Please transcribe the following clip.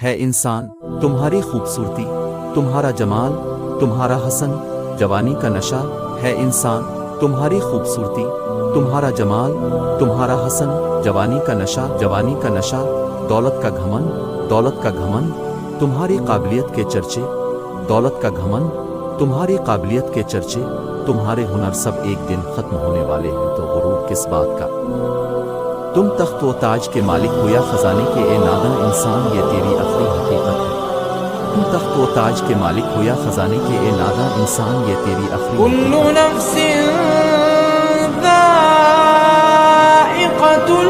है इंसान, तुम्हारी खूबसूरती, तुम्हारा जमाल, तुम्हारा हसन, जवानी का नशा। है इंसान, तुम्हारी खूबसूरती, तुम्हारा जमाल, तुम्हारा हसन, जवानी का नशा, जवानी का नशा। दौलत का घमंड, दौलत का घमंड, तुम्हारी काबिलियत के चर्चे। दौलत का घमंड, तुम्हारी काबिलियत के चर्चे। तुम्हारे हुनर सब एक दिन खत्म होने वाले हैं, तो गुरूर किस बात का। तुम तख्त व ताज के मालिक हो या खजाने के, ए नादां इंसान, ये तेरी आखिरी हकीकत है। तुम तख्त व ताज के मालिक हो या खजाने के, ए नादां इंसान, ये तेरी आखिरी कुल्लु नफ्सिन ज़ाइक़तुल